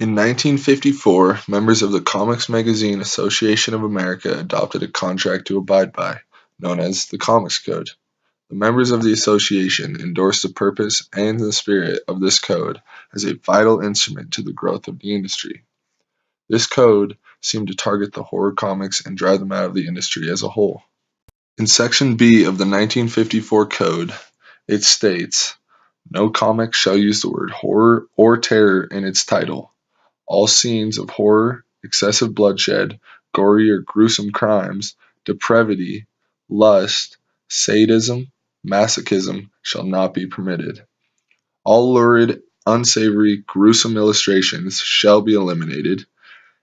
In 1954, members of the Comics Magazine Association of America adopted a contract to abide by, known as the Comics Code. The members of the association endorsed the purpose and the spirit of this code as a vital instrument to the growth of the industry. This code seemed to target the horror comics and drive them out of the industry as a whole. In Section B of the 1954 Code, it states, "No comic shall use the word horror or terror in its title. All scenes of horror, excessive bloodshed, gory or gruesome crimes, depravity, lust, sadism, masochism shall not be permitted. All lurid, unsavory, gruesome illustrations shall be eliminated.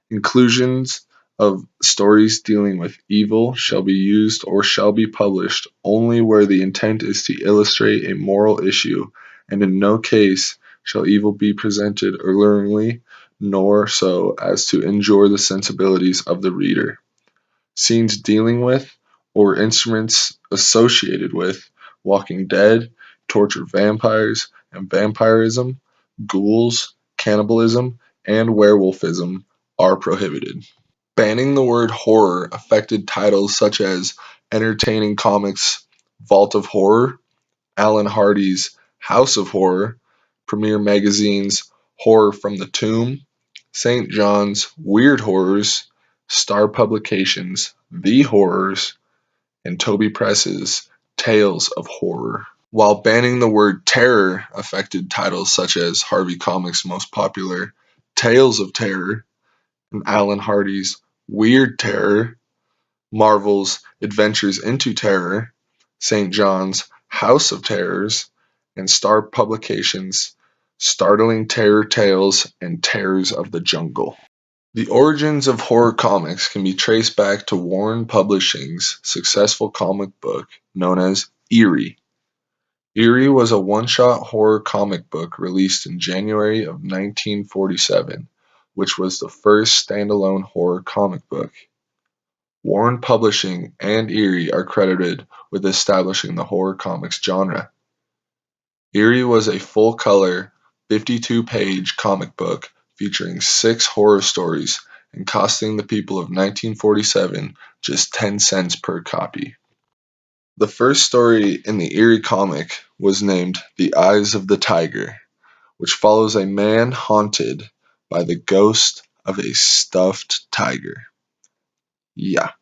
Inclusions of stories dealing with evil shall be used or shall be published only where the intent is to illustrate a moral issue, and in no case shall evil be presented alluringly, nor so as to injure the sensibilities of the reader. Scenes dealing with, or instruments associated with, Walking Dead, tortured vampires and vampirism, ghouls, cannibalism, and werewolfism are prohibited." Banning the word horror affected titles such as Entertaining Comics' Vault of Horror, Alan Hardy's House of Horror, Premiere Magazine's Horror from the Tomb, St. John's Weird Horrors, Star Publications' The Horrors, and Toby Press's Tales of Horror. While banning the word terror affected titles such as Harvey Comics' most popular Tales of Terror and Alan Hardy's Weird Terror, Marvel's Adventures into Terror, St. John's House of Terrors, and Star Publications' Startling Terror Tales and Terrors of the Jungle. The origins of horror comics can be traced back to Warren Publishing's successful comic book known as Eerie. Eerie was a one-shot horror comic book released in January of 1947, which was the first standalone horror comic book. Warren Publishing and Eerie are credited with establishing the horror comics genre. Eerie was a full-color, 52-page comic book featuring 6 horror stories and costing the people of 1947 just 10 cents per copy. The first story in the Eerie comic was named The Eyes of the Tiger, which follows a man haunted by the ghost of a stuffed tiger. Yeah.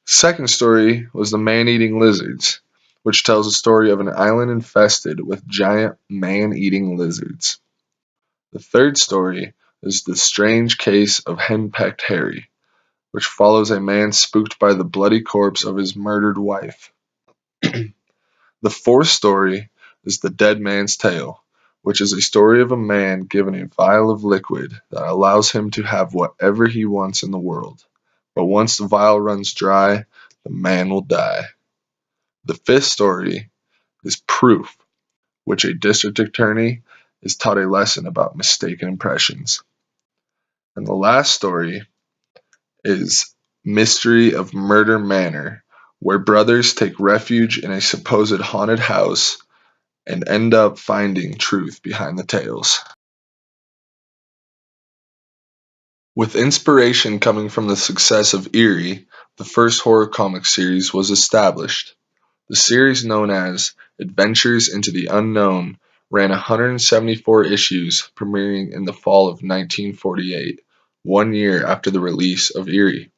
Second story was The Man-Eating Lizards, which tells the story of an island infested with giant man-eating lizards. The third story is The Strange Case of Henpecked Harry, which follows a man spooked by the bloody corpse of his murdered wife. The fourth story is The Dead Man's Tale, which is a story of a man given a vial of liquid that allows him to have whatever he wants in the world. But once the vial runs dry, the man will die. The fifth story is Proof, which a district attorney is taught a lesson about mistaken impressions. And the last story is Mystery of Murder Manor, where brothers take refuge in a supposed haunted house and end up finding truth behind the tales. With inspiration coming from the success of Eerie, the first horror comic series was established. The series, known as Adventures into the Unknown, ran 174 issues, premiering in the fall of 1948, 1 year after the release of Eerie.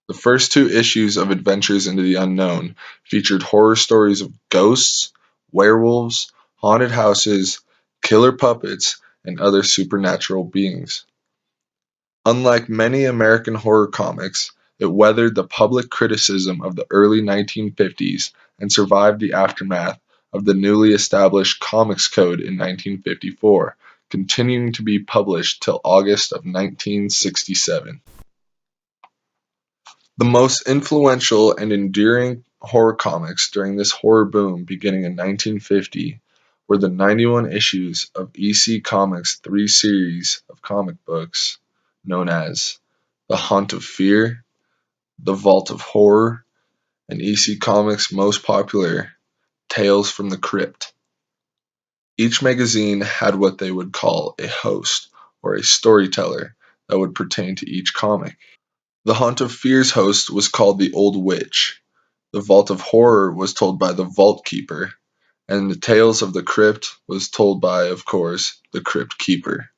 The first 2 issues of Adventures into the Unknown featured horror stories of ghosts, werewolves, haunted houses, killer puppets, and other supernatural beings. Unlike many American horror comics, it weathered the public criticism of the early 1950s and survived the aftermath of the newly established Comics Code in 1954, continuing to be published till August of 1967. The most influential and enduring horror comics during this horror boom beginning in 1950 were the 91 issues of EC Comics' 3 series of comic books known as The Haunt of Fear, The Vault of Horror, and EC Comics' most popular, Tales from the Crypt. Each magazine had what they would call a host, or a storyteller that would pertain to each comic. The Haunt of Fears host was called the Old Witch. The Vault of Horror was told by the Vault Keeper, and the Tales of the Crypt was told by, of course, the Crypt Keeper.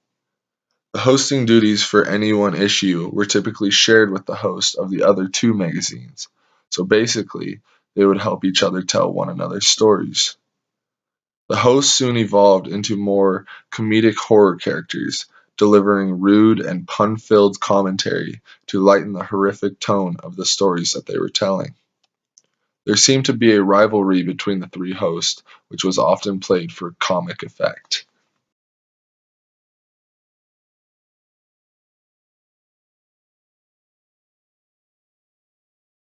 The hosting duties for any one issue were typically shared with the host of the other two magazines, so basically, they would help each other tell one another's stories. The hosts soon evolved into more comedic horror characters, delivering rude and pun-filled commentary to lighten the horrific tone of the stories that they were telling. There seemed to be a rivalry between the three hosts, which was often played for comic effect.